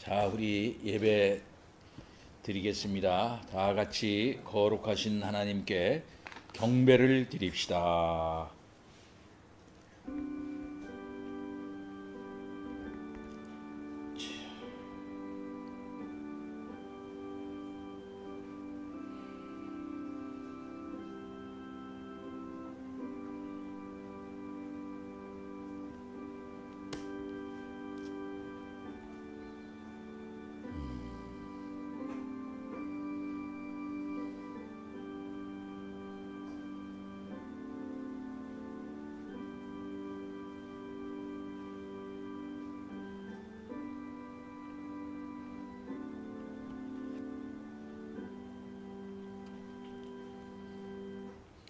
자, 우리 예배 드리겠습니다. 다 같이 거룩하신 하나님께 경배를 드립시다.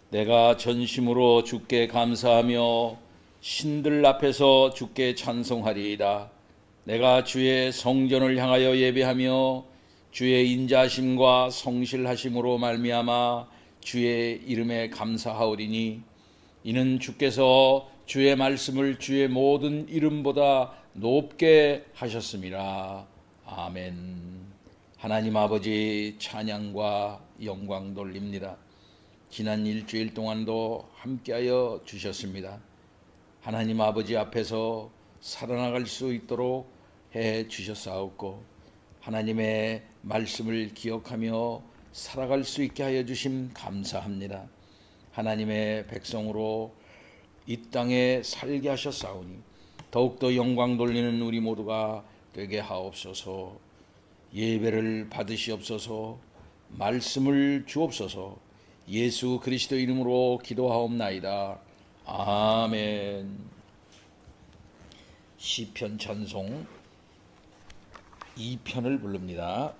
내가 전심으로 주께 감사하며 신들 앞에서 주께 찬송하리이다. 내가 주의 성전을 향하여 예배하며 주의 인자하심과 성실하심으로 말미암아 주의 이름에 감사하오리니, 이는 주께서 주의 말씀을 주의 모든 이름보다 높게 하셨음이라. 아멘. 하나님 아버지, 찬양과 영광 돌립니다. 지난 일주일 동안도 함께하여 주셨습니다. 하나님 아버지 앞에서 살아나갈 수 있도록 해 주셨사옵고, 하나님의 말씀을 기억하며 살아갈 수 있게 하여 주심 감사합니다. 하나님의 백성으로 이 땅에 살게 하셨사오니 더욱더 영광 돌리는 우리 모두가 되게 하옵소서. 예배를 받으시옵소서. 말씀을 주옵소서. 예수 그리스도 이름으로 기도하옵나이다. 아멘. 시편 찬송 2편을 부릅니다.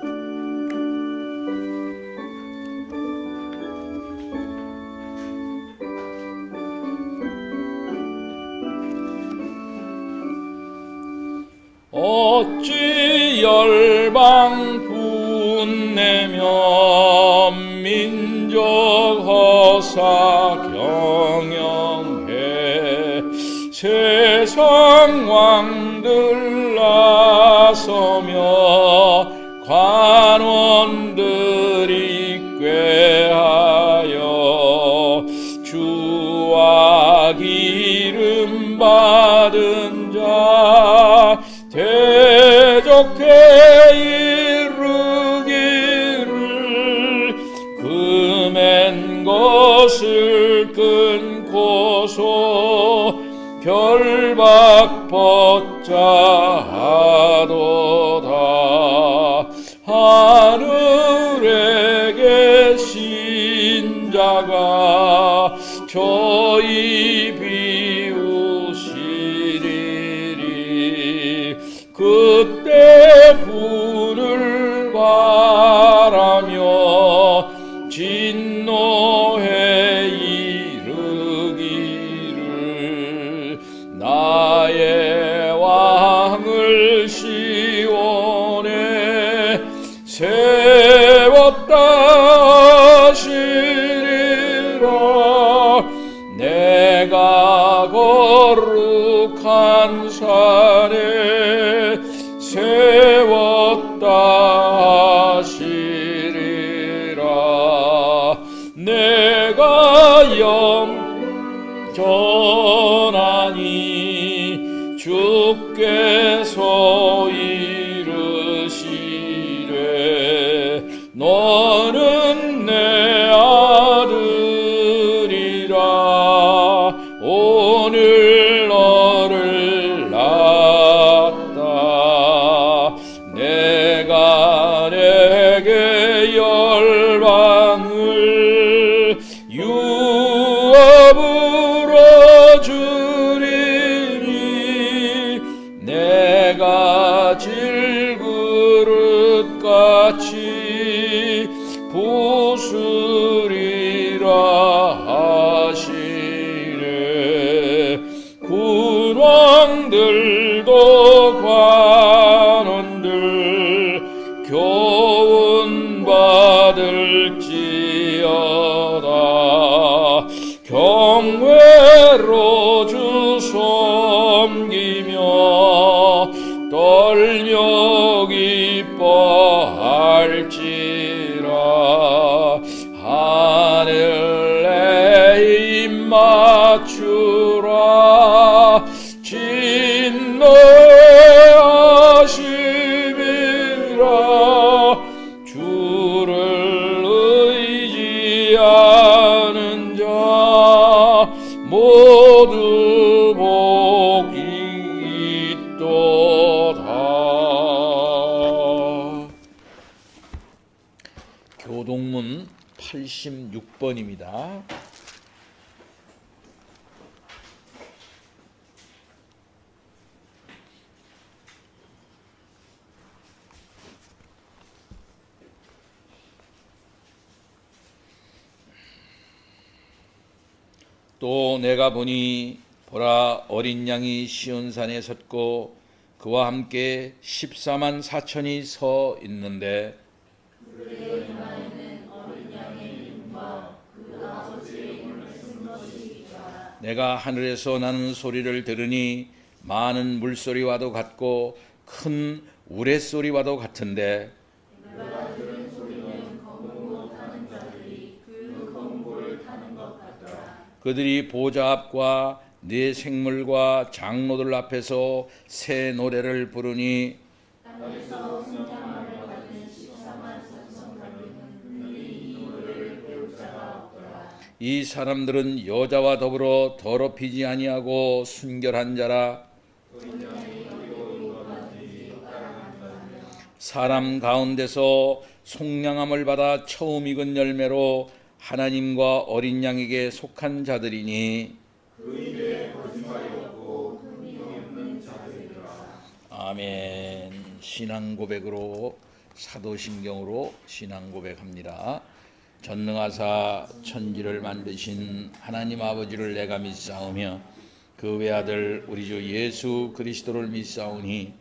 어찌 열방 분내며 민족 허사 경영해 세상 왕들 나서며 관원들이 꾀하여 주와 기름 받은 자 대적해 이르기를 금엔 것을 끊고서 결박받자 하도다. 하늘에 계신 자가 저희 비우시리니 그때 분을 바라며 진노해 이르기를 나의 왕을 시온에 세웠다 하시리라. 내가 거룩한 산에 세웠다 하시리라. 내가 영전하니 주께서 이르시되 너는 내 아들이라. 오늘 너를 낳았다. 내가 내게 열방을 유업으로 주리니 내가 질그릇같이 부수리라 하시네. 군왕들도 관원들 교훈 받을지어다. 경외로 주 섬기며 떨며 기뻐할지라. 하늘에 입 맞추라. 진노의 하심이라. 주를 의지하는 자 모두 복이 있도다. 교동문 86번입니다. 또 내가 보니 보라, 어린 양이 시온산에 섰고 그와 함께 14만 4천이 서 있는데 그들의 이마에는 어린 양의 이름과 그 아버지의 이름을 쓴 것이 있더라. 내가 하늘에서 나는 소리를 들으니 많은 물소리와도 같고 큰 우레소리와도 같은데 내가 들은 소리는 검고 타는 자들이 그 검고를 타는 것 같더라. 그들이 보좌 앞과 네 생물과 장로들 앞에서 새 노래를 부르니 땅에서 승장을 받은 14만 4천 가족은 능히 이 노래를 배울 자가 없더라. 이 사람들은 여자와 더불어 더럽히지 아니하고 순결한 자라. 사람 가운데서 속량함을 받아 처음 익은 열매로 하나님과 어린 양에게 속한 자들이니 그 입에 거짓말이 없고 흠이 없는 자들이라. 아멘. 신앙 고백으로 사도신경으로 신앙 고백합니다. 전능하사 천지를 만드신 하나님 아버지를 내가 믿사오며 그 외아들 우리 주 예수 그리스도를 믿사오니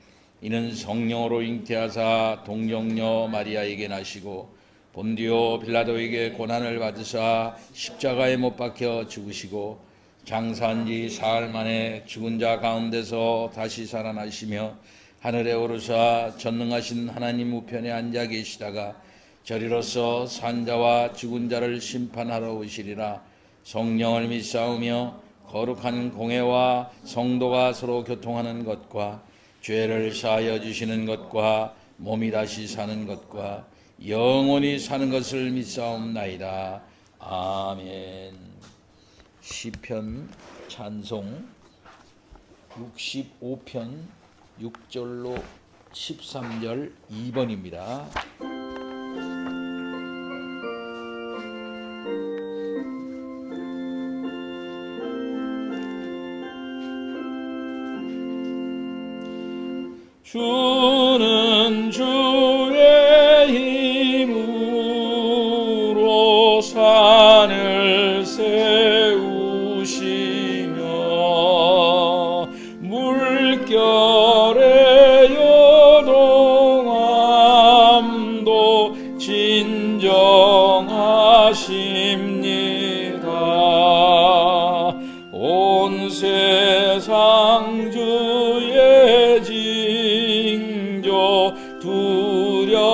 이는 성령으로 잉태하사 동정녀 마리아에게 나시고 본디오 빌라도에게 고난을 받으사 십자가에 못 박혀 죽으시고 장사한 지 사흘 만에 죽은 자 가운데서 다시 살아나시며 하늘에 오르사 전능하신 하나님 우편에 앉아 계시다가 저리로서 산자와 죽은 자를 심판하러 오시리라. 성령을 믿사오며 거룩한 공회와 성도가 서로 교통하는 것과 죄를 사하여 주시는 것과 몸이 다시 사는 것과 영원히 사는 것을 믿사옵나이다. 아멘. 시편 찬송 65편 6절로 13절 2번입니다. 주는 주의 힘으로 산을 세우시며 물결의 요동함도 진정하십니다. 온 세상 주의 징조 두려워합니다.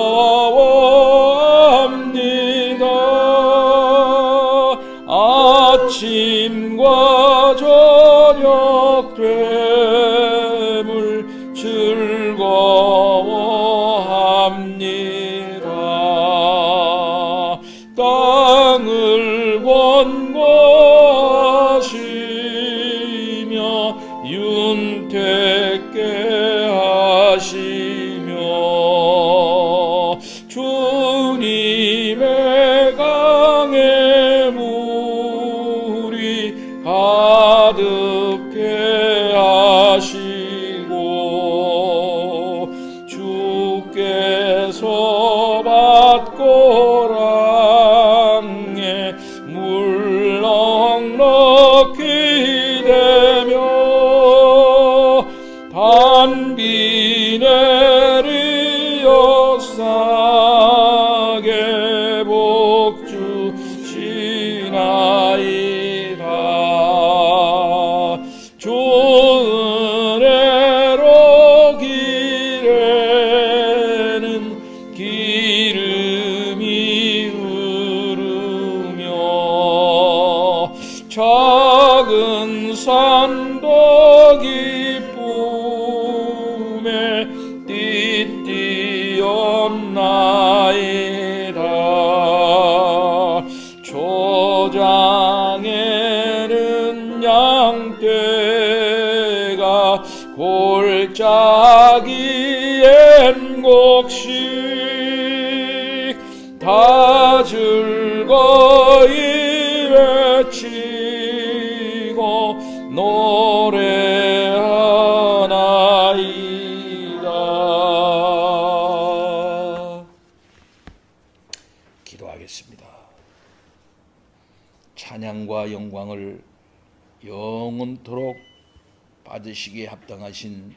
아침과 저녁 되물 즐거워합니다. 땅을 권고하시며 윤택게 하시며 주님의 강의 물이 가득해 하시고 주께서 밭고랑에 물 넉넉히 되며 단비 내리어 싸게 복 주시나이다. 좋은 애로 길에 띠었나이다. 초장에는 양떼가 골짜기엔 곡식 다 즐거이 외치고 노래하나이다. 기도하겠습니다. 찬양과 영광을 영원토록 받으시기에 합당하신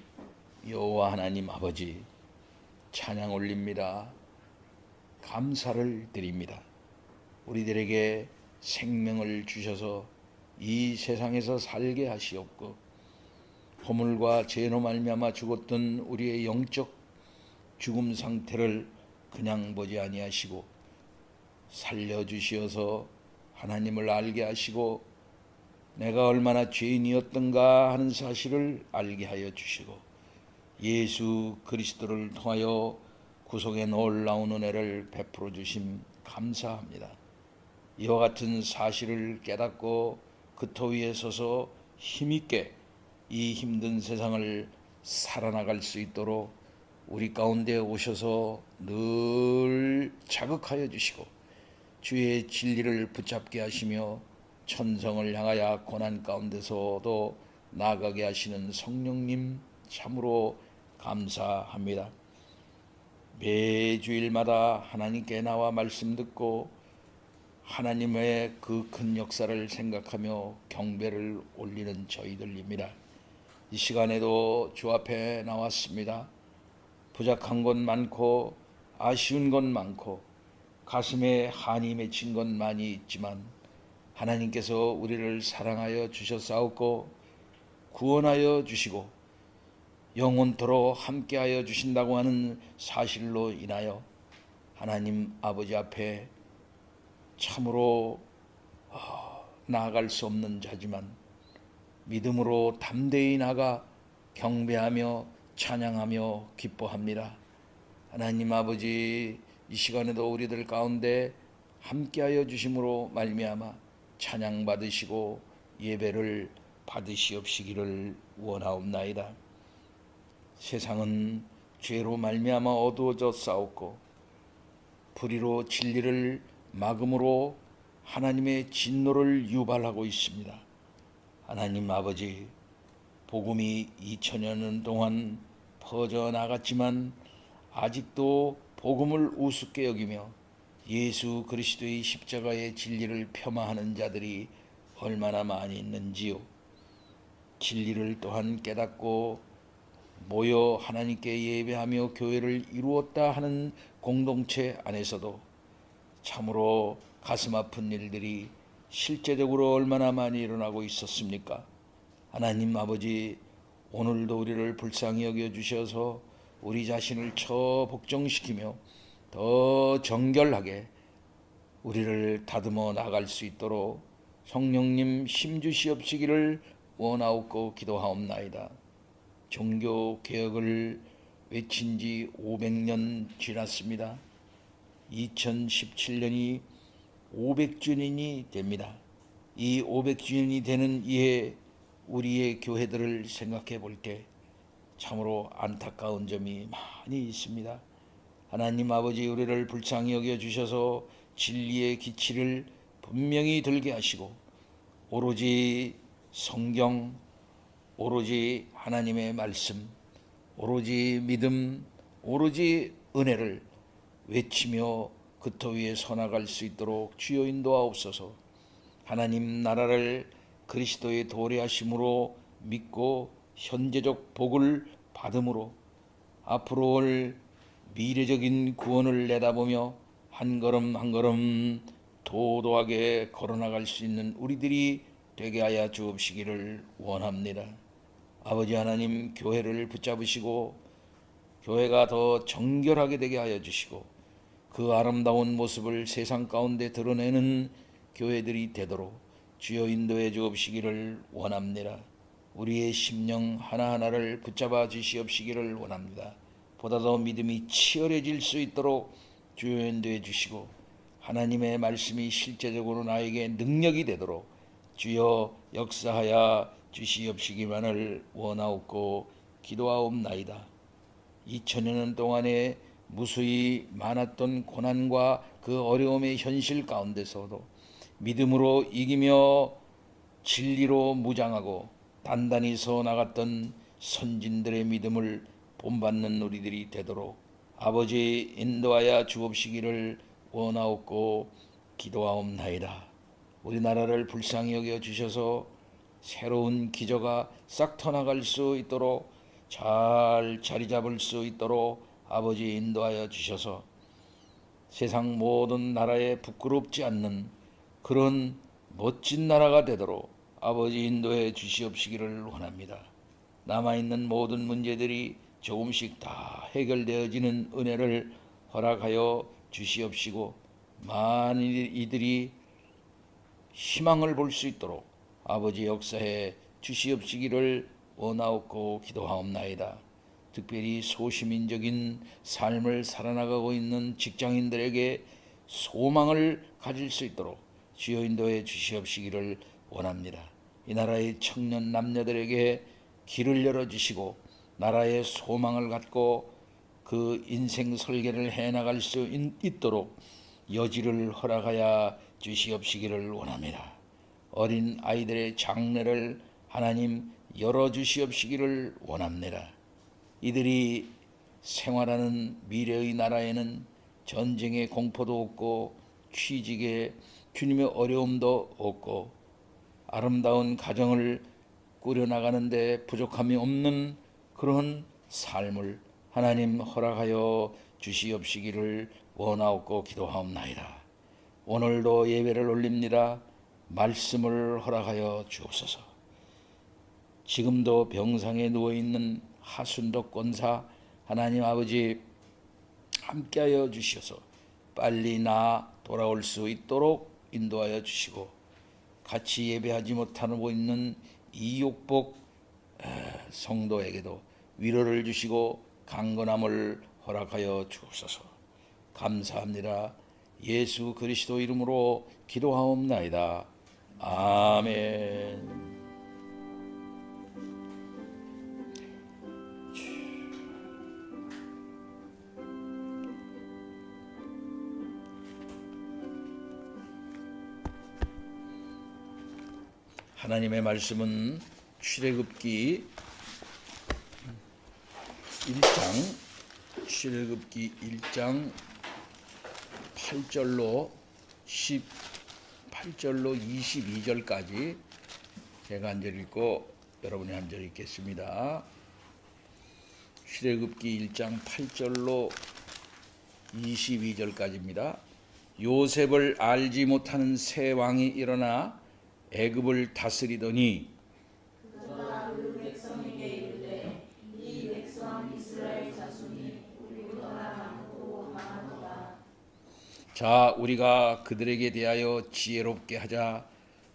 여호와 하나님 아버지, 찬양 올립니다. 감사를 드립니다. 우리들에게 생명을 주셔서 이 세상에서 살게 하시옵고, 허물과 죄로 말미암아 죽었던 우리의 영적 죽음 상태를 그냥 보지 아니하시고 살려주시어서 하나님을 알게 하시고 내가 얼마나 죄인이었던가 하는 사실을 알게 하여 주시고 예수 그리스도를 통하여 구속의 놀라운 은혜를 베풀어 주심 감사합니다. 이와 같은 사실을 깨닫고 그 터 위에 서서 힘있게 이 힘든 세상을 살아나갈 수 있도록 우리 가운데 오셔서 늘 자극하여 주시고 주의 진리를 붙잡게 하시며 천성을 향하여 고난 가운데서도 나아가게 하시는 성령님 참으로 감사합니다. 매주일마다 하나님께 나와 말씀 듣고 하나님의 그 큰 역사를 생각하며 경배를 올리는 저희들입니다. 이 시간에도 주 앞에 나왔습니다. 부족한 것 많고 아쉬운 것 많고 가슴에 한이 맺힌 것 많이 있지만 하나님께서 우리를 사랑하여 주셨사옵고 구원하여 주시고 영원토록 함께하여 주신다고 하는 사실로 인하여 하나님 아버지 앞에 참으로 나아갈 수 없는 자지만 믿음으로 담대히 나가 경배하며 찬양하며 기뻐합니다. 하나님 아버지, 이 시간에도 우리들 가운데 함께하여 주심으로 말미암아 찬양 받으시고 예배를 받으시옵시기를 원하옵나이다. 세상은 죄로 말미암아 어두워져 싸웠고 불의로 진리를 막음으로 하나님의 진노를 유발하고 있습니다. 하나님 아버지, 복음이 2000여 년 동안 퍼져나갔지만 아직도 복음을 우습게 여기며 예수 그리스도의 십자가의 진리를 폄하하는 자들이 얼마나 많이 있는지요. 진리를 또한 깨닫고 모여 하나님께 예배하며 교회를 이루었다 하는 공동체 안에서도 참으로 가슴 아픈 일들이 실제적으로 얼마나 많이 일어나고 있었습니까? 하나님 아버지, 오늘도 우리를 불쌍히 여겨주셔서 우리 자신을 복종시키며 더 정결하게 우리를 다듬어 나갈 수 있도록 성령님 힘주시옵시기를 원하옵고 기도하옵나이다. 종교개혁을 외친 지 500년 지났습니다. 2017년이 500주년이 됩니다. 이 500주년이 되는 이해 우리의 교회들을 생각해 볼 때 참으로 안타까운 점이 많이 있습니다. 하나님 아버지, 우리를 불쌍히 여겨주셔서 진리의 기치를 분명히 들게 하시고 오로지 성경, 오로지 하나님의 말씀, 오로지 믿음, 오로지 은혜를 외치며 그 터 위에 서나갈 수 있도록 주여 인도하옵소서. 하나님 나라를 그리스도의 도래하심으로 믿고 현재적 복을 받음으로 앞으로 올 미래적인 구원을 내다보며 한 걸음 한 걸음 도도하게 걸어나갈 수 있는 우리들이 되게 하여 주옵시기를 원합니다. 아버지 하나님, 교회를 붙잡으시고 교회가 더 정결하게 되게 하여 주시고 그 아름다운 모습을 세상 가운데 드러내는 교회들이 되도록 주여 인도해 주옵시기를 원합니다. 우리의 심령 하나하나를 붙잡아 주시옵시기를 원합니다. 보다 더 믿음이 치열해질 수 있도록 주여 인도해 주시고 하나님의 말씀이 실제적으로 나에게 능력이 되도록 주여 역사하여 주시옵시기만을 원하옵고 기도하옵나이다. 2000여 년 동안에 무수히 많았던 고난과 그 어려움의 현실 가운데서도 믿음으로 이기며 진리로 무장하고 단단히 서 나갔던 선진들의 믿음을 본받는 우리들이 되도록 아버지 인도하여 주옵시기를 원하옵고 기도하옵나이다. 우리나라를 불쌍히 여겨 주셔서 새로운 기저가 싹 터나갈 수 있도록 잘 자리 잡을 수 있도록 아버지 인도하여 주셔서 세상 모든 나라에 부끄럽지 않는 그런 멋진 나라가 되도록 아버지 인도해 주시옵시기를 원합니다. 남아있는 모든 문제들이 조금씩 다 해결되어지는 은혜를 허락하여 주시옵시고 많은 이들이 희망을 볼 수 있도록 아버지 역사해 주시옵시기를 원하옵고 기도하옵나이다. 특별히 소시민적인 삶을 살아나가고 있는 직장인들에게 소망을 가질 수 있도록 주여 인도해 주시옵시기를 원합니다. 이 나라의 청년 남녀들에게 길을 열어주시고 나라의 소망을 갖고 그 인생 설계를 해나갈 수 있도록 여지를 허락하여 주시옵시기를 원합니다. 어린 아이들의 장래를 하나님 열어주시옵시기를 원합니다. 이들이 생활하는 미래의 나라에는 전쟁의 공포도 없고 취직의 주님의 어려움도 없고 아름다운 가정을 꾸려나가는데 부족함이 없는 그런 삶을 하나님 허락하여 주시옵시기를 원하옵고 기도하옵나이다. 오늘도 예배를 올립니다. 말씀을 허락하여 주옵소서. 지금도 병상에 누워있는 하순덕 권사 하나님 아버지 함께하여 주셔서 빨리 돌아올 수 있도록 인도하여 주시고 같이 예배하지 못하고 있는 이욕복 성도에게도 위로를 주시고 강건함을 허락하여 주옵소서. 감사합니다. 예수 그리스도 이름으로 기도하옵나이다. 아멘. 하나님의 말씀은 출애굽기 1장 8절로 22절까지 제가 한 절 읽고 여러분이 한 절 읽겠습니다. 출애굽기 1장 8절로 22절까지입니다. 요셉을 알지 못하는 새 왕이 일어나 애굽을 다스리더니 그가 그 백성에게 이르되 이 백성 이스라엘 자손이 우리보다 많고 강하도다. 자 우리가 그들에게 대하여 지혜롭게 하자.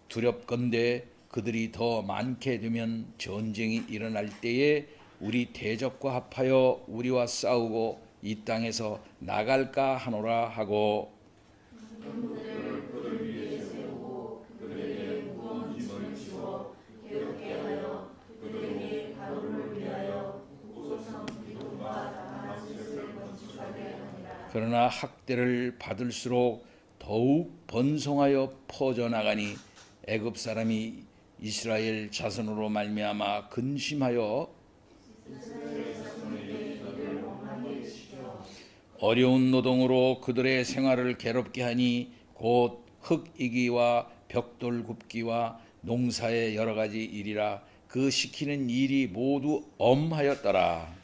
두렵건대 그들이 더 많게 되면 전쟁이 일어날 때에 우리 대적과 합하여 우리와 싸우고 이 땅에서 나갈까 하노라 하고 그러나 학대를 받을수록 더욱 번성하여 퍼져나가니 애굽 사람이 이스라엘 자손으로 말미암아 근심하여 어려운 노동으로 그들의 생활을 괴롭게 하니 곧 흙이기와 벽돌 굽기와 농사의 여러 가지 일이라 그 시키는 일이 모두 엄하였더라.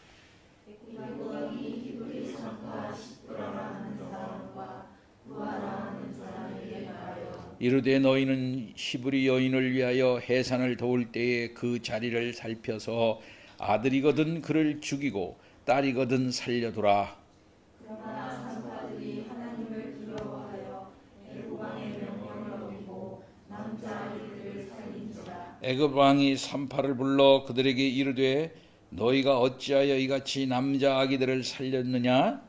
이르되 너희는 히브리 여인을 위하여 해산을 도울 때에 그 자리를 살펴서 아들이거든 그를 죽이고 딸이거든 살려두라. 그러나 산파들이 하나님을 두려워하여 애굽 왕의 명령을 어기고 남자 아이들을 살린지라. 애굽 왕이 산파를 불러 그들에게 이르되 너희가 어찌하여 이같이 남자 아기들을 살렸느냐?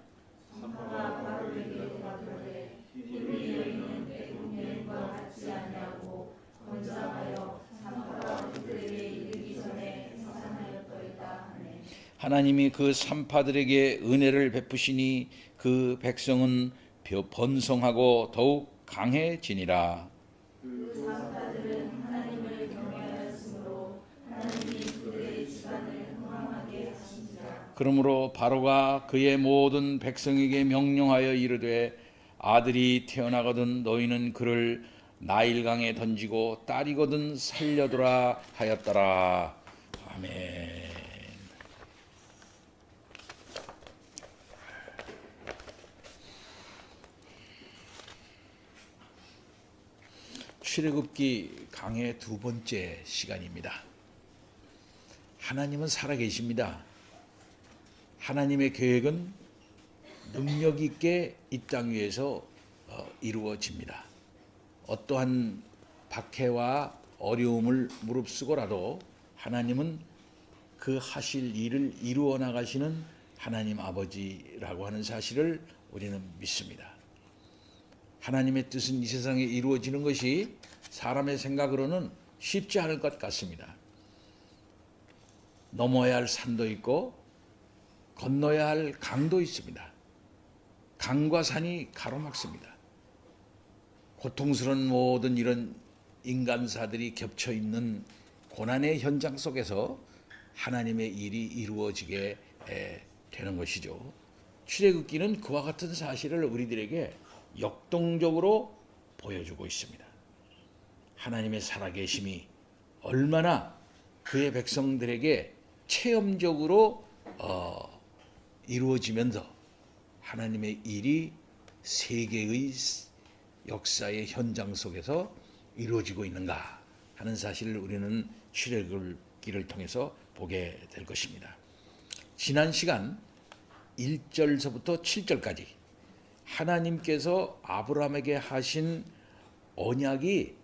산파가 바로에게 대답하되 우리 여인은 애굽 여인과 같지 아니하고 건장하여 산파가 그들에게 이르기 전에 생산하였더이다 하네. 하나님이 그 산파들에게 은혜를 베푸시니 그 백성은 번성하고 더욱 강해지니라. 그 산파들은 하나님을 경외하였으므로 하나님이 그들의 집안을 흥왕하게 하신지라. 그러므로 바로가 그의 모든 백성에게 명령하여 이르되 아들이 태어나거든 너희는 그를 나일강에 던지고 딸이거든 살려두라 하였더라. 아멘. 출애굽기 강의 두 번째 시간입니다. 하나님은 살아계십니다. 하나님의 계획은 능력 있게 이 땅 위에서 이루어집니다. 어떠한 박해와 어려움을 무릅쓰고라도 하나님은 그 하실 일을 이루어 나가시는 하나님 아버지라고 하는 사실을 우리는 믿습니다. 하나님의 뜻은 이 세상에 이루어지는 것이 사람의 생각으로는 쉽지 않을 것 같습니다. 넘어야 할 산도 있고 건너야 할 강도 있습니다. 강과 산이 가로막습니다. 고통스러운 모든 이런 인간사들이 겹쳐 있는 고난의 현장 속에서 하나님의 일이 이루어지게 되는 것이죠. 출애굽기는 그와 같은 사실을 우리들에게 역동적으로 보여주고 있습니다. 하나님의 살아계심이 얼마나 그의 백성들에게 체험적으로 이루어지면서 하나님의 일이 세계의 역사의 현장 속에서 이루어지고 있는가 하는 사실을 우리는 출애굽기를 통해서 보게 될 것입니다. 지난 시간 1절서부터 7절까지 하나님께서 아브라함에게 하신 언약이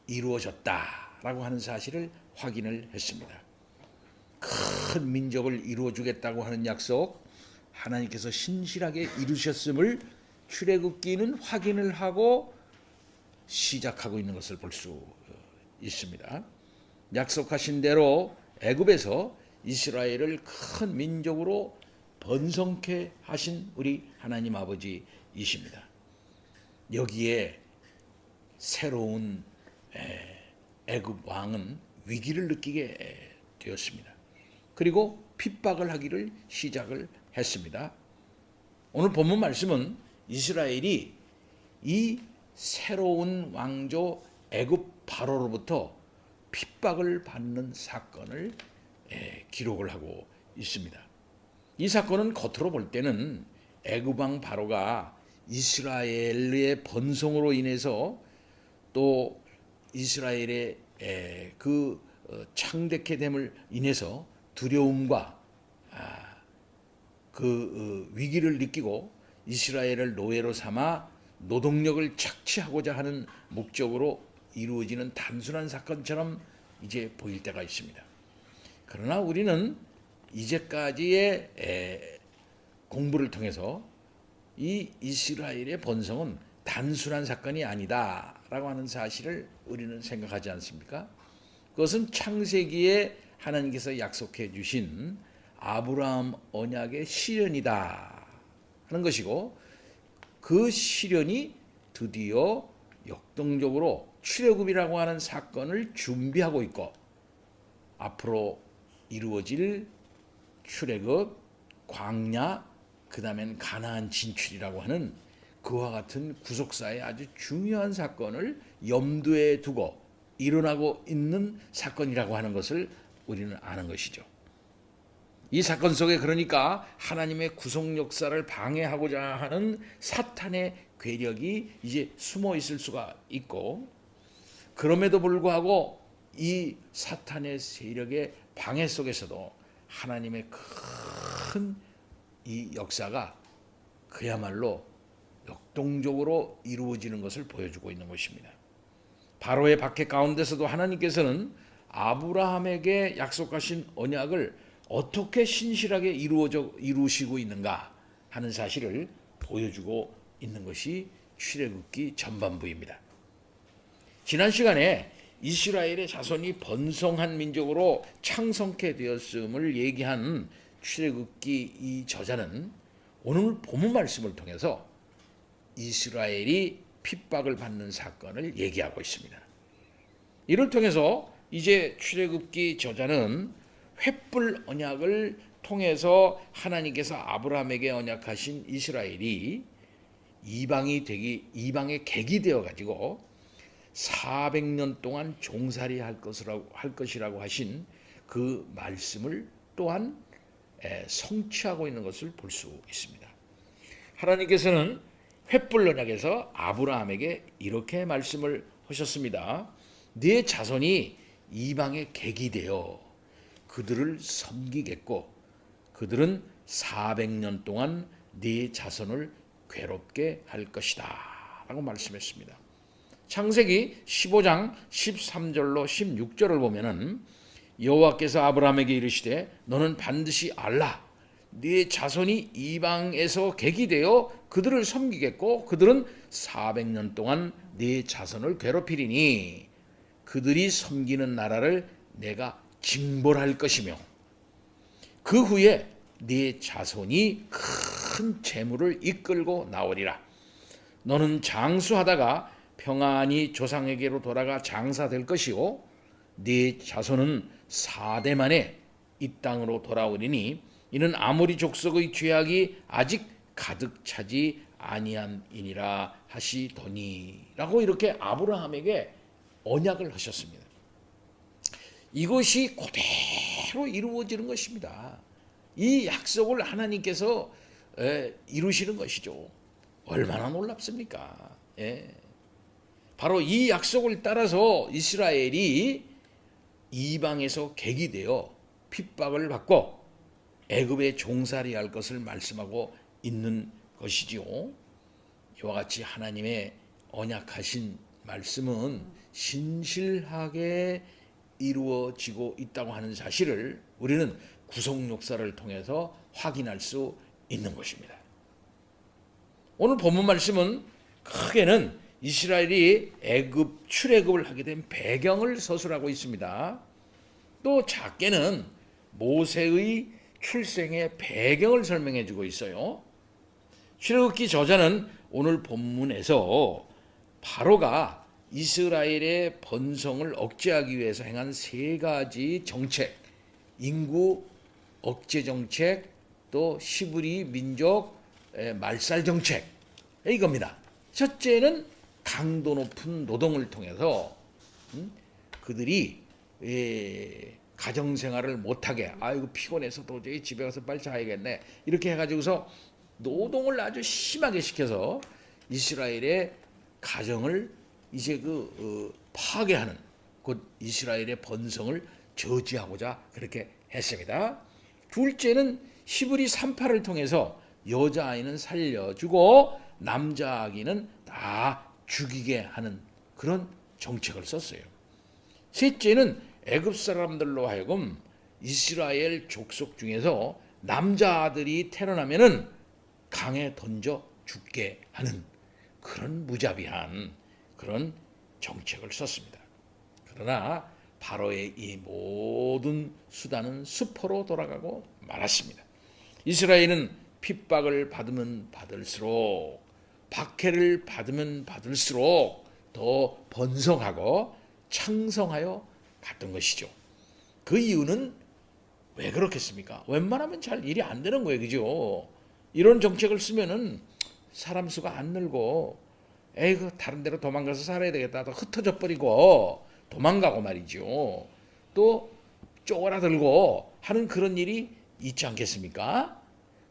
이루어졌다라고 하는 사실을 확인을 했습니다. 큰 민족을 이루어주겠다고 하는 약속, 하나님께서 신실하게 이루셨음을 출애굽기는 확인을 하고 시작하고 있는 것을 볼 수 있습니다. 약속하신 대로 애굽에서 이스라엘을 큰 민족으로 번성케 하신 우리 하나님 아버지이십니다. 여기에 새로운 애굽 왕은 위기를 느끼게 되었습니다. 그리고 핍박을 하기를 시작을 했습니다. 오늘 본문 말씀은 이스라엘이 이 새로운 왕조 애굽 바로로부터 핍박을 받는 사건을 기록을 하고 있습니다. 이 사건은 겉으로 볼 때는 애굽 왕 바로가 이스라엘의 번성으로 인해서 또 이스라엘의 그 창대케 됨을 인해서 두려움과 그 위기를 느끼고 이스라엘을 노예로 삼아 노동력을 착취하고자 하는 목적으로 이루어지는 단순한 사건처럼 이제 보일 때가 있습니다. 그러나 우리는 이제까지의 공부를 통해서 이 이스라엘의 번성은 단순한 사건이 아니다라고 하는 사실을 우리는 생각하지 않습니까? 그것은 창세기에 하나님께서 약속해 주신 아브라함 언약의 실현이다 하는 것이고, 그 실현이 드디어 역동적으로 출애굽이라고 하는 사건을 준비하고 있고, 앞으로 이루어질 출애굽, 광야, 그 다음엔 가나안 진출이라고 하는 그와 같은 구속사의 아주 중요한 사건을 염두에 두고 일어나고 있는 사건이라고 하는 것을 우리는 아는 것이죠. 이 사건 속에 그러니까 하나님의 구속 역사를 방해하고자 하는 사탄의 괴력이 이제 숨어 있을 수가 있고, 그럼에도 불구하고 이 사탄의 세력의 방해 속에서도 하나님의 큰 이 역사가 그야말로 역동적으로 이루어지는 것을 보여주고 있는 것입니다. 바로의 박해 가운데서도 하나님께서는 아브라함에게 약속하신 언약을 어떻게 신실하게 이루시고 있는가 하는 사실을 보여주고 있는 것이 출애굽기 전반부입니다. 지난 시간에 이스라엘의 자손이 번성한 민족으로 창성케 되었음을 얘기한 출애굽기 이 저자는 오늘 본문 말씀을 통해서 이스라엘이 핍박을 받는 사건을 얘기하고 있습니다. 이를 통해서 이제 출애굽기 저자는 횃불 언약을 통해서 하나님께서 아브라함에게 언약하신 이스라엘이 이방의 객이 되어 가지고 400년 동안 종살이 할 것이라고 하신 그 말씀을 또한 성취하고 있는 것을 볼 수 있습니다. 하나님께서는 횃불 언약에서 아브라함에게 이렇게 말씀을 하셨습니다. 네 자손이 이방의 객이 되어 그들을 섬기겠고 그들은 400년 동안 네 자손을 괴롭게 할 것이다 라고 말씀했습니다. 창세기 15장 13절로 16절을 보면은 여호와께서 아브라함에게 이르시되 너는 반드시 알라 네 자손이 이방에서 객이 되어 그들을 섬기겠고 그들은 400년 동안 네 자손을 괴롭히리니 그들이 섬기는 나라를 내가 징벌할 것이며 그 후에 네 자손이 큰 재물을 이끌고 나오리라. 너는 장수하다가 평안히 조상에게로 돌아가 장사될 것이요 네 자손은 4대 만에 이 땅으로 돌아오리니 이는 아모리 족속의 죄악이 아직 가득 차지 아니함이니라 하시더니라고 이렇게 아브라함에게 언약을 하셨습니다. 이것이 그대로 이루어지는 것입니다. 이 약속을 하나님께서 이루시는 것이죠. 얼마나 놀랍습니까? 바로 이 약속을 따라서 이스라엘이 이방에서 객이 되어 핍박을 받고 애굽에 종살이할 것을 말씀하고 있는 것이지요. 이와 같이 하나님의 언약하신 말씀은 신실하게 이루어지고 있다고 하는 사실을 우리는 구속 역사를 통해서 확인할 수 있는 것입니다. 오늘 본문 말씀은 크게는 이스라엘이 애굽 출애굽을 하게 된 배경을 서술하고 있습니다. 또 작게는 모세의 출생의 배경을 설명해 주고 있어요. 출애굽기 저자는 오늘 본문에서 바로가 이스라엘의 번성을 억제하기 위해서 행한 세 가지 정책, 인구 억제 정책, 또 시브리 민족 말살 정책 이겁니다. 첫째는 강도 높은 노동을 통해서 그들이 가정생활을 못하게 아이고 피곤해서 도저히 집에 가서 빨리 자야겠네 이렇게 해가지고서 노동을 아주 심하게 시켜서 이스라엘의 가정을 이제 파괴하는 곧 이스라엘의 번성을 저지하고자 그렇게 했습니다. 둘째는 히브리 산파를 통해서 여자아이는 살려주고 남자아이는 다 죽이게 하는 그런 정책을 썼어요. 셋째는 애굽 사람들로 하여금 이스라엘 족속 중에서 남자아들이 태어나면은 강에 던져 죽게 하는 그런 무자비한 그런 정책을 썼습니다. 그러나 바로의 이 모든 수단은 수포로 돌아가고 말았습니다. 이스라엘은 핍박을 받으면 받을수록 박해를 받으면 받을수록 더 번성하고 창성하여 갔던 것이죠. 그 이유는 왜 그렇겠습니까? 웬만하면 잘 일이 안 되는 거예요. 그죠? 이런 정책을 쓰면은 사람 수가 안 늘고 에이그 다른 데로 도망가서 살아야 되겠다. 또 흩어져 버리고 도망가고 말이죠. 또 쪼그라들고 하는 그런 일이 있지 않겠습니까?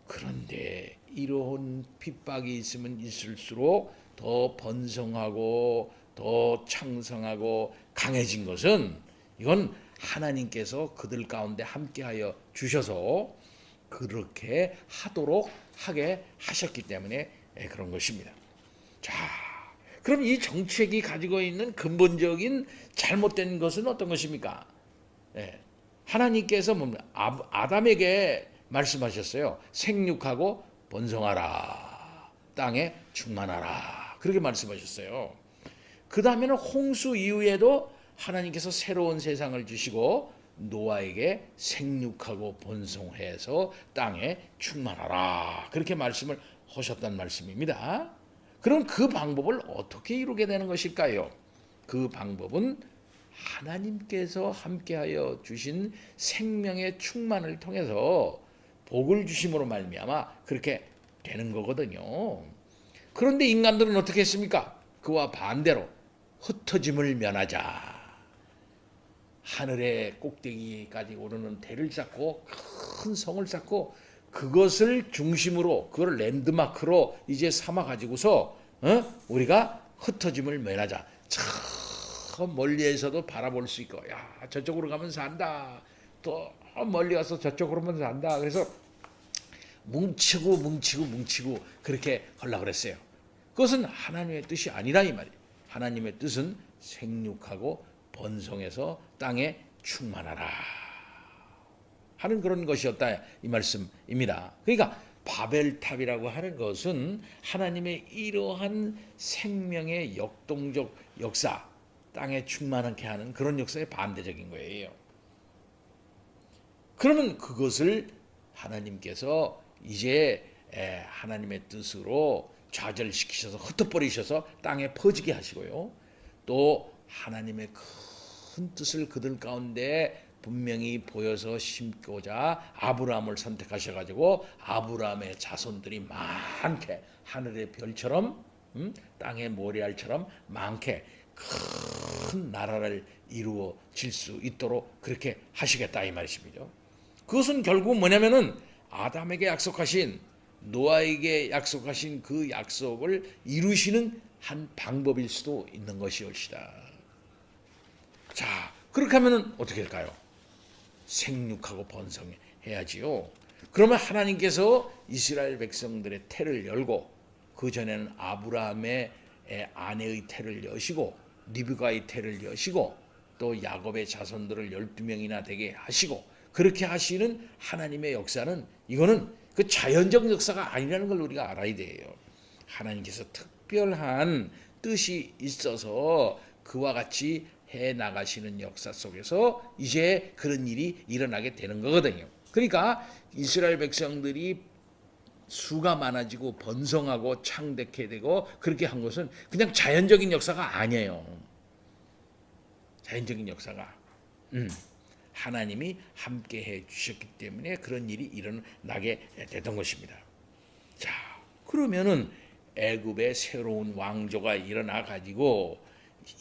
그런데 이런 핍박이 있으면 있을수록 더 번성하고 더 창성하고 강해진 것은 이건 하나님께서 그들 가운데 함께하여 주셔서 그렇게 하도록 하게 하셨기 때문에 그런 것입니다. 자, 그럼 이 정책이 가지고 있는 근본적인 잘못된 것은 어떤 것입니까? 하나님께서 뭡니까? 아담에게 말씀하셨어요. 생육하고 번성하라. 땅에 충만하라. 그렇게 말씀하셨어요. 그 다음에는 홍수 이후에도 하나님께서 새로운 세상을 주시고 노아에게 생육하고 번성해서 땅에 충만하라. 그렇게 말씀을 하셨단 말씀입니다. 그럼 그 방법을 어떻게 이루게 되는 것일까요? 그 방법은 하나님께서 함께하여 주신 생명의 충만을 통해서 복을 주심으로 말미암아 그렇게 되는 거거든요. 그런데 인간들은 어떻게 했습니까? 그와 반대로 흩어짐을 면하자. 하늘의 꼭대기까지 오르는 대를 쌓고 큰 성을 쌓고 그것을 중심으로 그걸 랜드마크로 이제 삼아 가지고서 우리가 흩어짐을 면하자. 참 멀리에서도 바라볼 수 있고 야 저쪽으로 가면 산다. 또 멀리 가서 저쪽으로만 산다. 그래서 뭉치고 그렇게 하려고 그랬어요. 그것은 하나님의 뜻이 아니라 이 말이에요. 하나님의 뜻은 생육하고 번성해서 땅에 충만하라 하는 그런 것이었다 이 말씀입니다. 그러니까 바벨탑이라고 하는 것은 하나님의 이러한 생명의 역동적 역사, 땅에 충만하게 하는 그런 역사에 반대적인 거예요. 그러면 그것을 하나님께서 이제 하나님의 뜻으로 좌절시키셔서 흩어버리셔서 땅에 퍼지게 하시고요. 또 하나님의 큰 뜻을 그들 가운데 분명히 보여서 심고자 아브라함을 선택하셔가지고 아브라함의 자손들이 많게 하늘의 별처럼 땅의 모래알처럼 많게 큰 나라를 이루어질 수 있도록 그렇게 하시겠다 이 말씀이죠. 그것은 결국 뭐냐면은 아담에게 약속하신 노아에게 약속하신 그 약속을 이루시는 한 방법일 수도 있는 것이옵시다. 자, 그렇게 하면은 어떻게 할까요? 생육하고 번성해야지요. 그러면 하나님께서 이스라엘 백성들의 태를 열고 그 전에는 아브라함의 아내의 태를 여시고 리브가의 태를 여시고 또 야곱의 자손들을 12명이나 되게 하시고 그렇게 하시는 하나님의 역사는 이거는 그 자연적 역사가 아니라는 걸 우리가 알아야 돼요. 하나님께서 특별한 뜻이 있어서 그와 같이 해 나가시는 역사 속에서 이제 그런 일이 일어나게 되는 거거든요. 그러니까 이스라엘 백성들이 수가 많아지고 번성하고 창대케 되고 그렇게 한 것은 그냥 자연적인 역사가 아니에요. 자연적인 역사가 하나님이 함께 해 주셨기 때문에 그런 일이 일어나게 되던 것입니다. 자, 그러면은 애굽의 새로운 왕조가 일어나 가지고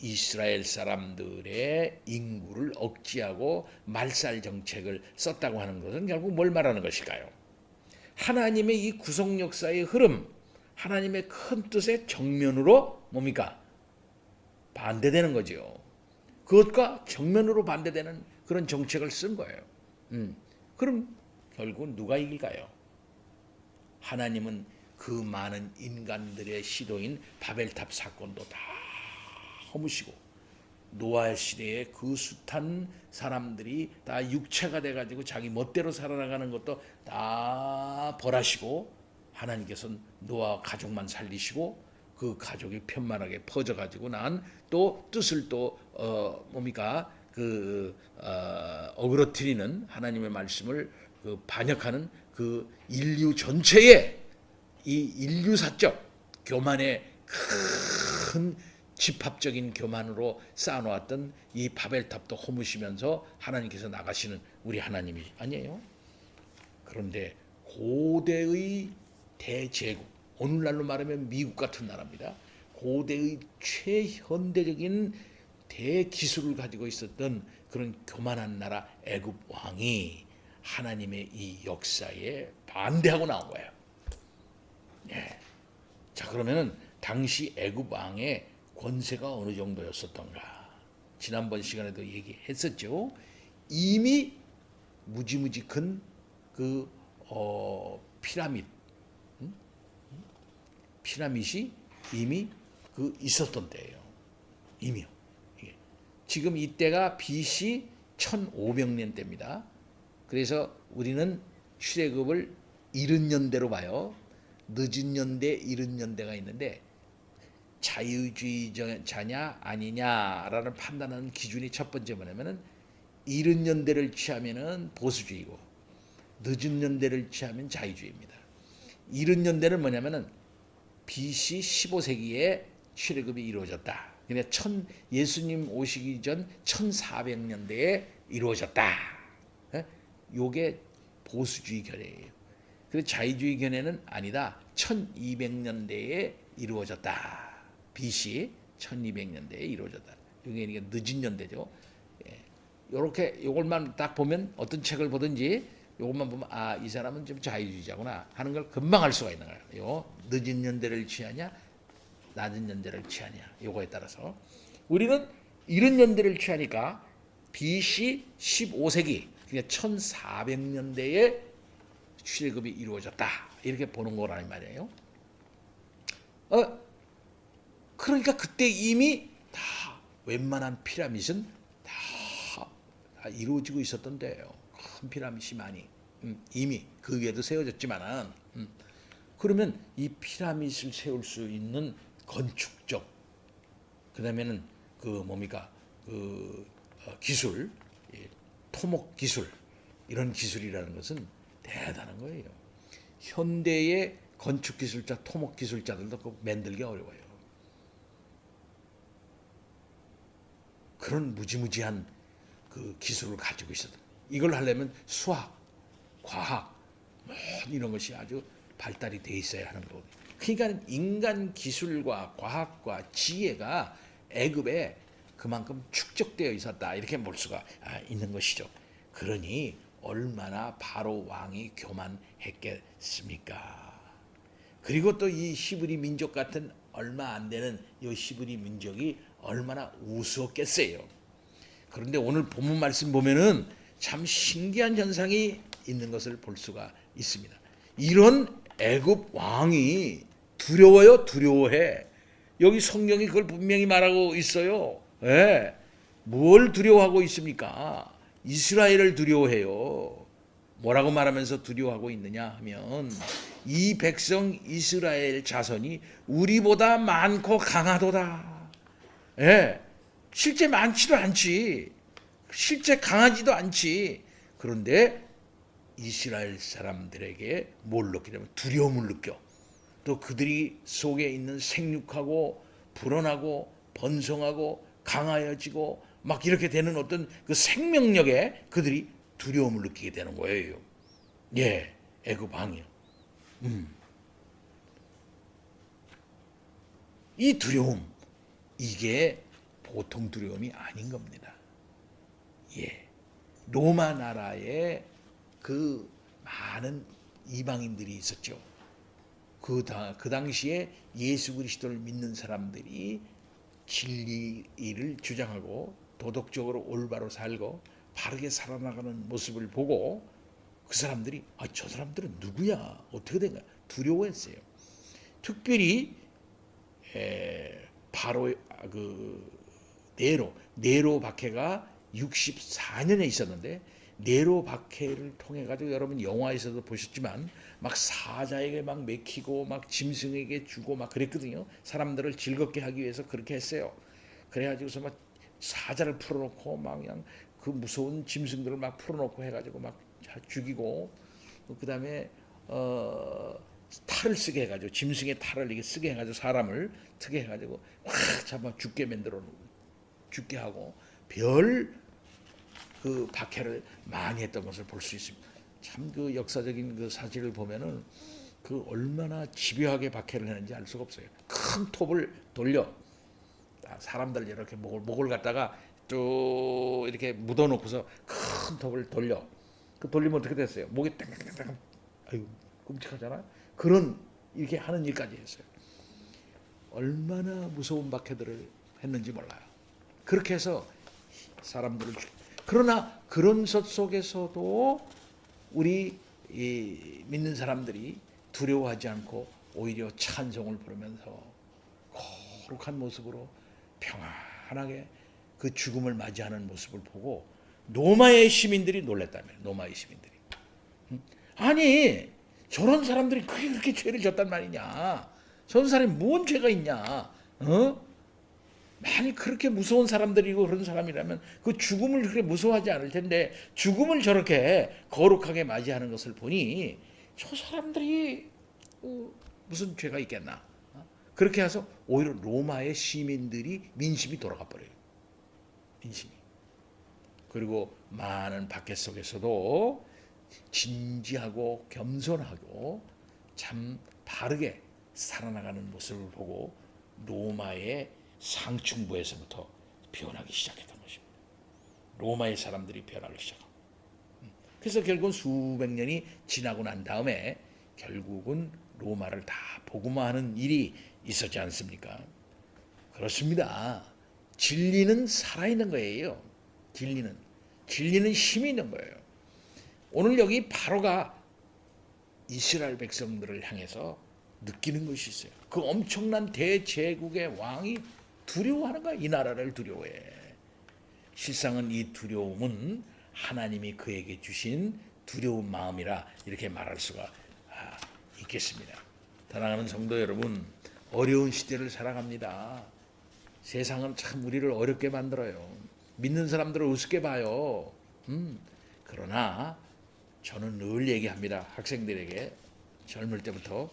이스라엘 사람들의 인구를 억제하고 말살 정책을 썼다고 하는 것은 결국 뭘 말하는 것일까요? 하나님의 이 구속 역사의 흐름, 하나님의 큰 뜻의 정면으로 뭡니까? 반대되는 거죠. 그것과 정면으로 반대되는 그런 정책을 쓴 거예요. 그럼 결국 누가 이길까요? 하나님은 그 많은 인간들의 시도인 바벨탑 사건도 다 허무시고 노아 시대에 그 숱한 사람들이 다 육체가 돼가지고 자기 멋대로 살아나가는 것도 다 벌하시고 하나님께서는 노아 가족만 살리시고 그 가족이 편만하게 퍼져가지고 난 또 뜻을 또 뭡니까 어그러뜨리는 하나님의 말씀을 반역하는 그 인류 전체의 이 인류사적 교만의 큰 집합적인 교만으로 쌓아놓았던 이 바벨탑도 허무시면서 하나님께서 나가시는 우리 하나님이 아니에요. 그런데 고대의 대제국, 오늘날로 말하면 미국 같은 나라입니다. 고대의 최현대적인 대기술을 가지고 있었던 그런 교만한 나라 애굽 왕이 하나님의 이 역사에 반대하고 나온 거예요. 예. 자, 그러면은 당시 애굽 왕의 권세가 어느 정도였었던가? 지난번 시간에도 얘기했었죠. 이미 무지무지 큰 그 피라밋이 이미 있었던 때예요. 이미요. 이게. 지금 이때가 BC 1500년대입니다. 그래서 우리는 출애굽을 이른 연대로 봐요. 늦은 연대, 이른 연대가 있는데 자유주의자냐 아니냐라는 판단하는 기준이 첫 번째 뭐냐면은 이른 연대를 취하면은 보수주의고 늦은 연대를 취하면 자유주의입니다. 이른 연대는 뭐냐면은 BC 15세기에 출애굽이 이루어졌다. 그러니까 예수님 오시기 전 1400년대에 이루어졌다. 요게 보수주의 견해예요. 그래서 자유주의 견해는 아니다. 1200년대에 이루어졌다. BC 1200년대에 이루어졌다. 이게 늦은 연대죠. 요렇게 요걸만 딱 보면 어떤 책을 보든지 요것만 보면 아, 이 사람은 좀 자유주의자구나 하는 걸 금방 알 수가 있는 거예요. 요 늦은 연대를 취하냐 낮은 연대를 취하냐 요거에 따라서 우리는 이른 연대를 취하니까 BC 15세기 그러니까 1400년대에 출애굽이 이루어졌다 이렇게 보는 거라는 말이에요. 그러니까 그때 이미 다 웬만한 피라밋은 다 이루어지고 있었던데요. 큰 피라밋이 많이 이미 그 위에도 세워졌지만은 그러면 이 피라밋을 세울 수 있는 건축적 그다음에는 그 뭡니까 기술 토목 기술 이런 기술이라는 것은 대단한 거예요. 현대의 건축 기술자 토목 기술자들도 그거 만들기 어려워요. 그런 무지무지한 그 기술을 가지고 있어요. 이걸 하려면 수학, 과학 이런 것이 아주 발달이 돼 있어야 하는 거거든요. 그러니까 인간 기술과 과학과 지혜가 애굽에 그만큼 축적되어 있었다 이렇게 볼 수가 있는 것이죠. 그러니 얼마나 바로 왕이 교만했겠습니까? 그리고 또 이 히브리 민족 같은 얼마 안 되는 이 히브리 민족이 얼마나 우스웠겠어요. 그런데 오늘 본문 말씀 보면은 참 신기한 현상이 있는 것을 볼 수가 있습니다. 이런 애굽 왕이 두려워요, 두려워해. 여기 성경이 그걸 분명히 말하고 있어요. 예. 뭘 두려워하고 있습니까? 이스라엘을 두려워해요. 뭐라고 말하면서 두려워하고 있느냐 하면 이 백성 이스라엘 자손이 우리보다 많고 강하도다. 예. 실제 많지도 않지. 실제 강하지도 않지. 그런데 이스라엘 사람들에게 뭘 느끼냐면 두려움을 느껴. 또 그들이 속에 있는 생육하고 불어나고 번성하고 강하여지고 막 이렇게 되는 어떤 그 생명력에 그들이 두려움을 느끼게 되는 거예요. 예, 애굽 왕이요. 이 두려움 이게 보통 두려움이 아닌 겁니다. 예, 로마 나라에 그 많은 이방인들이 있었죠. 그 당시에 예수 그리스도를 믿는 사람들이 진리를 주장하고 도덕적으로 올바로 살고 바르게 살아나가는 모습을 보고 그 사람들이 저 사람들은 누구야? 어떻게 된가? 두려워했어요. 특별히 바로 그 네로 박해가 64년에 있었는데 네로 박해를 통해 가지고 여러분 영화에서도 보셨지만 막 사자에게 막 먹히고 막 짐승에게 주고 막 그랬거든요. 사람들을 즐겁게 하기 위해서 그렇게 했어요. 그래가지고서 막 사자를 풀어놓고 막 그냥 그 무서운 짐승들을 막 풀어놓고 해가지고 막 죽이고 그 다음에 탈을 쓰게 해가지고 짐승의 탈을 이렇게 쓰게 해가지고 사람을 트게 해가지고 확 잡아 죽게 하고 별 그 박해를 많이 했던 것을 볼 수 있습니다. 참 그 역사적인 그 사실을 보면은 그 얼마나 집요하게 박해를 했는지 알 수가 없어요. 큰 톱을 돌려 사람들 이렇게 목을 갖다가 쭉 이렇게 묻어놓고서 큰 톱을 돌려. 그 돌리면 어떻게 됐어요? 목이 땡땡땡. 아유 끔찍하잖아요. 그런 이렇게 하는 일까지 했어요. 얼마나 무서운 박해들을 했는지 몰라요. 그렇게 해서 사람들을 그러나 그런 것 속에서도 우리 믿는 사람들이 두려워하지 않고 오히려 찬송을 부르면서 거룩한 모습으로 평안하게 그 죽음을 맞이하는 모습을 보고 로마의 시민들이 놀랬다며. 로마의 시민들이. 아니 저런 사람들이 그렇게 죄를 졌단 말이냐. 저런 사람이 뭔 죄가 있냐. 만일 그렇게 무서운 사람들이고 그런 사람이라면 그 죽음을 그렇게 무서워하지 않을 텐데 죽음을 저렇게 거룩하게 맞이하는 것을 보니 저 사람들이 무슨 죄가 있겠나. 그렇게 해서 오히려 로마의 시민들이 민심이 돌아가 버려요. 민심이. 그리고 많은 박해 속에서도 진지하고 겸손하고 참 바르게 살아나가는 모습을 보고 로마의 상층부에서부터 변하기 시작했던 것입니다. 로마의 사람들이 변하기 시작합니다. 그래서 결국은 수백 년이 지나고 난 다음에 결국은 로마를 다 복음화하는 일이 있었지 않습니까? 그렇습니다. 진리는 살아있는 거예요. 진리는 힘이 있는 거예요. 오늘 여기 바로가 이스라엘 백성들을 향해서 느끼는 것이 있어요. 그 엄청난 대제국의 왕이 두려워하는 거야. 이 나라를 두려워해. 실상은 이 두려움은 하나님이 그에게 주신 두려운 마음이라 이렇게 말할 수가 있겠습니다. 사랑하는 성도 여러분, 어려운 시대를 살아갑니다. 세상은 참 우리를 어렵게 만들어요. 믿는 사람들을 우습게 봐요. 그러나 저는 늘 얘기합니다. 학생들에게 젊을 때부터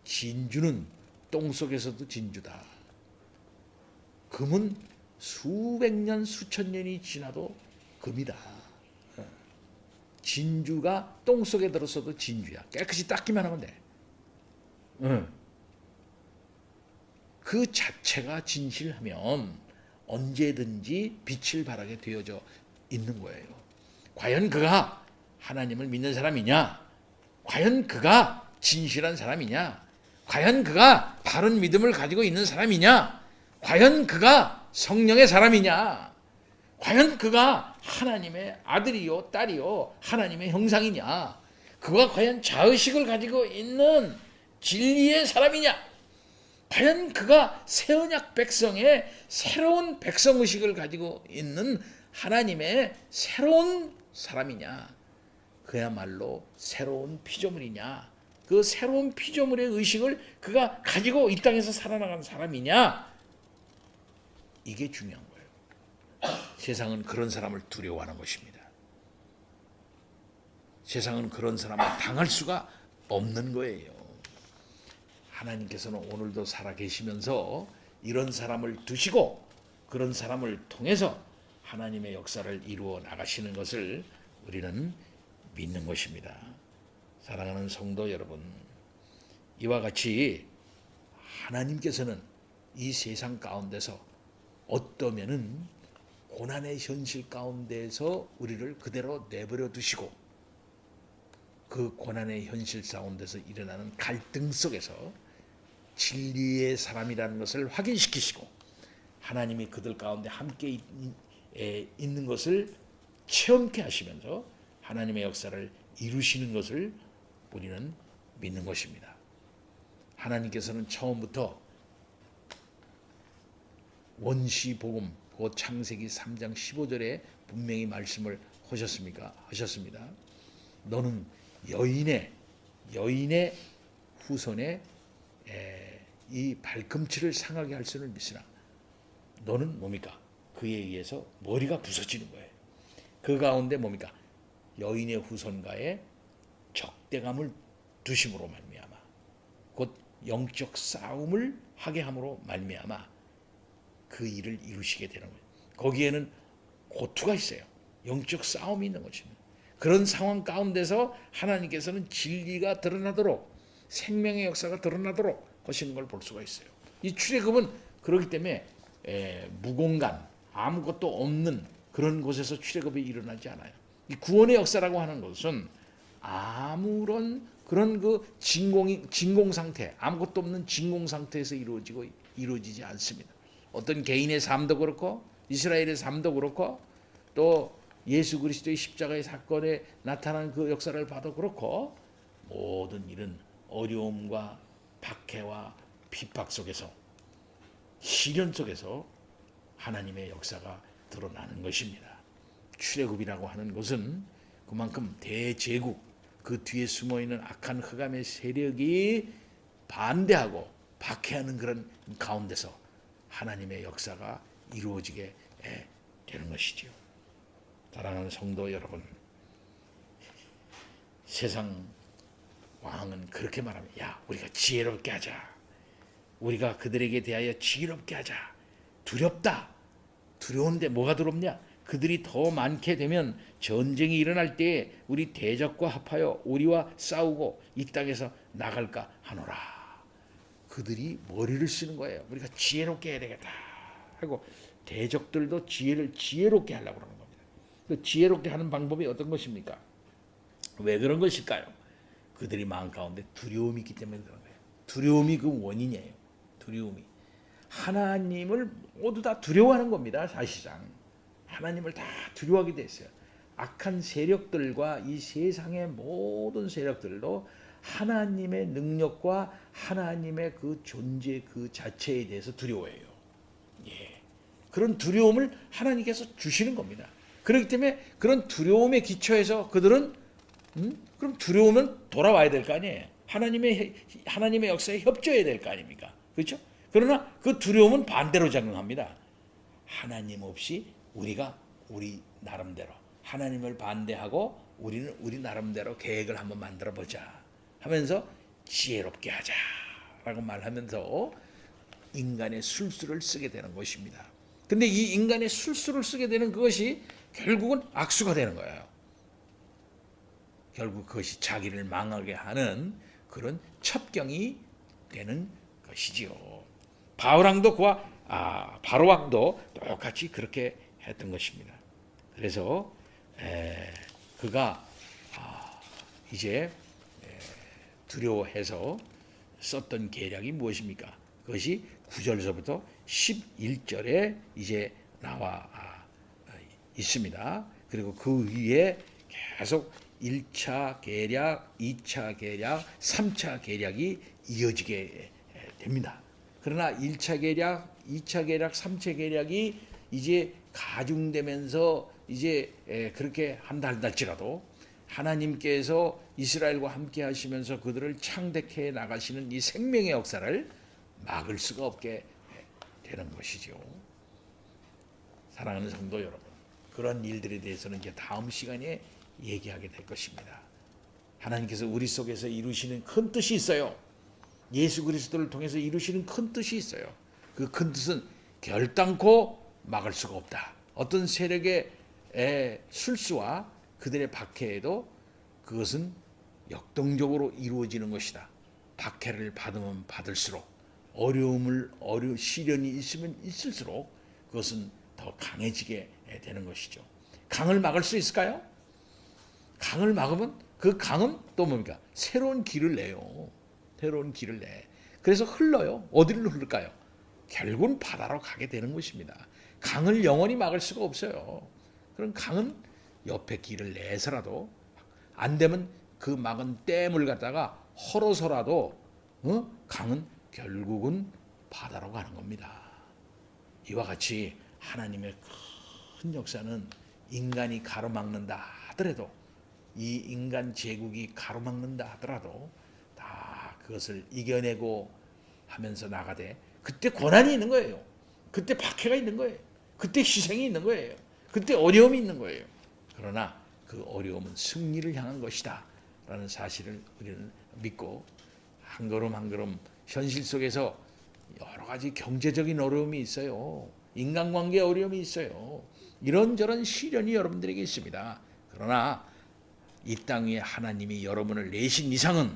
진주는 똥 속에서도 진주다. 금은 수백 년, 수천 년이 지나도 금이다. 진주가 똥 속에 들었어도 진주야. 깨끗이 닦기만 하면 돼. 그 자체가 진실하면 언제든지 빛을 발하게 되어져 있는 거예요. 과연 그가 하나님을 믿는 사람이냐? 과연 그가 진실한 사람이냐? 과연 그가 바른 믿음을 가지고 있는 사람이냐? 과연 그가 성령의 사람이냐? 과연 그가 하나님의 아들이요 딸이요 하나님의 형상이냐? 그가 과연 자의식을 가지고 있는 진리의 사람이냐? 과연 그가 새 언약 백성의 새로운 백성의식을 가지고 있는 하나님의 새로운 사람이냐? 그야말로 새로운 피조물이냐? 그 새로운 피조물의 의식을 그가 가지고 이 땅에서 살아나가는 사람이냐? 이게 중요한 거예요. 세상은 그런 사람을 두려워하는 것입니다. 세상은 그런 사람을 당할 수가 없는 거예요. 하나님께서는 오늘도 살아계시면서 이런 사람을 두시고 그런 사람을 통해서 하나님의 역사를 이루어 나가시는 것을 우리는 믿는 것입니다. 사랑하는 성도 여러분, 이와 같이 하나님께서는 이 세상 가운데서 어떠면은 고난의 현실 가운데서 우리를 그대로 내버려 두시고 그 고난의 현실 가운데서 일어나는 갈등 속에서 진리의 사람이라는 것을 확인시키시고 하나님이 그들 가운데 함께 있는 것을 체험케 하시면서 하나님의 역사를 이루시는 것을 우리는 믿는 것입니다. 하나님께서는 처음부터 원시복음 그 창세기 3장 15절에 분명히 말씀을 하셨습니다. 너는 여인의 후손에 이 발꿈치를 상하게 할 수는 있으나 너는 뭡니까? 그에 의해서 머리가 부서지는 거예요. 그 가운데 뭡니까? 여인의 후손과의 적대감을 두심으로 말미암아 곧 영적 싸움을 하게 함으로 말미암아 그 일을 이루시게 되는 거예요. 거기에는 고투가 있어요. 영적 싸움이 있는 것입니다. 그런 상황 가운데서 하나님께서는 진리가 드러나도록 생명의 역사가 드러나도록 하시는 걸 볼 수가 있어요. 이 출애굽은 그렇기 때문에 무공간 아무것도 없는 그런 곳에서 출애굽이 일어나지 않아요. 이 구원의 역사라고 하는 것은 아무런 그런 그 진공 상태, 아무것도 없는 진공 상태에서 이루어지지 않습니다. 어떤 개인의 삶도 그렇고 이스라엘의 삶도 그렇고 또 예수 그리스도의 십자가의 사건에 나타난 그 역사를 봐도 그렇고 모든 일은 어려움과 박해와 핍박 속에서 시련 속에서 하나님의 역사가 드러나는 것입니다. 출애굽이라고 하는 것은 그만큼 대제국 그 뒤에 숨어있는 악한 흑암의 세력이 반대하고 박해하는 그런 가운데서 하나님의 역사가 이루어지게 되는 것이지요. 사랑하는 성도 여러분, 세상 왕은 그렇게 말합니다. 야, 우리가 지혜롭게 하자. 우리가 그들에게 대하여 지혜롭게 하자. 두렵다. 두려운데 뭐가 두렵냐? 그들이 더 많게 되면 전쟁이 일어날 때에 우리 대적과 합하여 우리와 싸우고 이 땅에서 나갈까 하노라. 그들이 머리를 쓰는 거예요. 우리가 지혜롭게 해야 되겠다 하고 대적들도 지혜를 지혜롭게 하려고 그러는 겁니다. 그 지혜롭게 하는 방법이 어떤 것입니까? 왜 그런 것일까요? 그들이 마음 가운데 두려움이 있기 때문에 그런 거예요. 두려움이 그 원인이에요. 두려움이. 하나님을 모두 다 두려워하는 겁니다. 사실상. 하나님을 다 두려워하게 됐어요. 악한 세력들과 이 세상의 모든 세력들도 하나님의 능력과 하나님의 그 존재 그 자체에 대해서 두려워해요. 예. 그런 두려움을 하나님께서 주시는 겁니다. 그렇기 때문에 그런 두려움에 기초해서 그들은 그럼 두려우면 돌아와야 될 거 아니에요. 하나님의 역사에 협조해야 될 거 아닙니까? 그렇죠? 그러나 그 두려움은 반대로 작용합니다. 하나님 없이 우리가 우리 나름대로 하나님을 반대하고 우리는 우리 나름대로 계획을 한번 만들어 보자 하면서 지혜롭게 하자라고 말하면서 인간의 술수를 쓰게 되는 것입니다. 근데 이 인간의 술수를 쓰게 되는 그것이 결국은 악수가 되는 거예요. 결국 그것이 자기를 망하게 하는 그런 첩경이 되는 것이지요. 바울왕도 바로왕도 똑같이 그렇게 했던 것입니다. 그래서 그가 이제 두려워해서 썼던 계략이 무엇입니까? 그것이 9절서부터 11절에 이제 나와 있습니다. 그리고 그 위에 계속 1차 계략, 2차 계략, 3차 계략이 이어지게 됩니다. 그러나 1차 계략, 2차 계략, 3차 계략이 이제 가중되면서 이제 그렇게 한달할지라도 하나님께서 이스라엘과 함께 하시면서 그들을 창대케 나가시는 이 생명의 역사를 막을 수가 없게 되는 것이죠. 사랑하는 성도 여러분, 그런 일들에 대해서는 이제 다음 시간에 얘기하게 될 것입니다. 하나님께서 우리 속에서 이루시는 큰 뜻이 있어요. 예수 그리스도를 통해서 이루시는 큰 뜻이 있어요. 그 큰 뜻은 결단코 막을 수가 없다. 어떤 세력의 술수와 그들의 박해에도 그것은 역동적으로 이루어지는 것이다. 박해를 받으면 받을수록 시련이 있으면 있을수록 그것은 더 강해지게 되는 것이죠. 강을 막을 수 있을까요? 강을 막으면 그 강은 또 뭡니까? 새로운 길을 내요. 새로운 길을 내. 그래서 흘러요. 어디로 흐를까요? 결국은 바다로 가게 되는 것입니다. 강을 영원히 막을 수가 없어요. 그럼 강은 옆에 길을 내서라도 안 되면 그 막은 댐을 갖다가 헐어서라도 강은 결국은 바다로 가는 겁니다. 이와 같이 하나님의 큰 역사는 인간이 가로막는다 하더라도 이 인간 제국이 가로막는다 하더라도 다 그것을 이겨내고 하면서 나가되 그때 고난이 있는 거예요. 그때 박해가 있는 거예요. 그때 희생이 있는 거예요. 그때 어려움이 있는 거예요. 그러나 그 어려움은 승리를 향한 것이다 라는 사실을 우리는 믿고 한 걸음 한 걸음 현실 속에서 여러 가지 경제적인 어려움이 있어요. 인간관계 어려움이 있어요. 이런저런 시련이 여러분들에게 있습니다. 그러나 이 땅 위에 하나님이 여러분을 내신 이상은,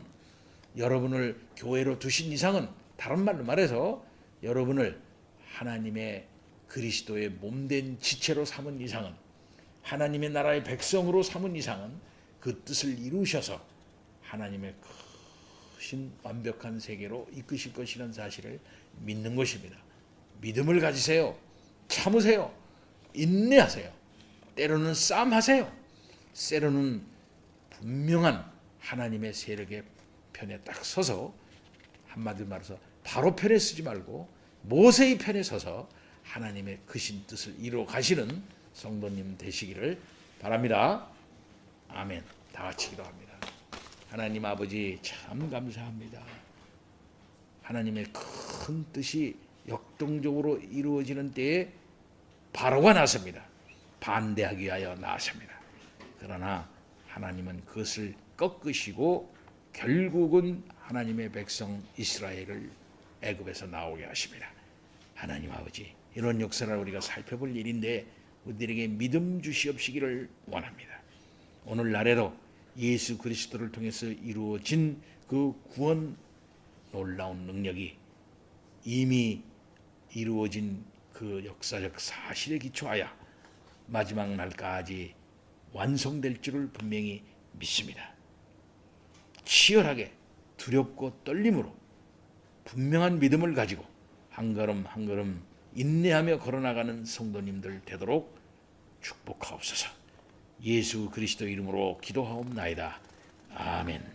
여러분을 교회로 두신 이상은, 다른 말로 말해서 여러분을 하나님의 그리스도의 몸된 지체로 삼은 이상은, 하나님의 나라의 백성으로 삼은 이상은 그 뜻을 이루셔서 하나님의 크신 완벽한 세계로 이끄실 것이라는 사실을 믿는 것입니다. 믿음을 가지세요. 참으세요. 인내하세요. 때로는 싸움하세요. 때로는 분명한 하나님의 세력의 편에 딱 서서, 한마디로 말해서 바로 편에 서지 말고 모세의 편에 서서 하나님의 크신 뜻을 이루어 가시는 성도님 되시기를 바랍니다. 아멘. 다 같이 기도합니다. 하나님 아버지 참 감사합니다. 하나님의 큰 뜻이 역동적으로 이루어지는 때에 바로가 나섭니다. 반대하기 위하여 나섭니다. 그러나 하나님은 그것을 꺾으시고 결국은 하나님의 백성 이스라엘을 애굽에서 나오게 하십니다. 하나님 아버지, 이런 역사를 우리가 살펴볼 일인데 우리들에게 믿음 주시옵시기를 원합니다. 오늘날에도 예수 그리스도를 통해서 이루어진 그 구원 놀라운 능력이 이미 이루어진 그 역사적 사실에 기초하여 마지막 날까지 완성될 줄을 분명히 믿습니다. 치열하게 두렵고 떨림으로 분명한 믿음을 가지고 한 걸음 한 걸음 인내하며 걸어나가는 성도님들 되도록 축복하옵소서. 예수 그리스도 이름으로 기도하옵나이다. 아멘.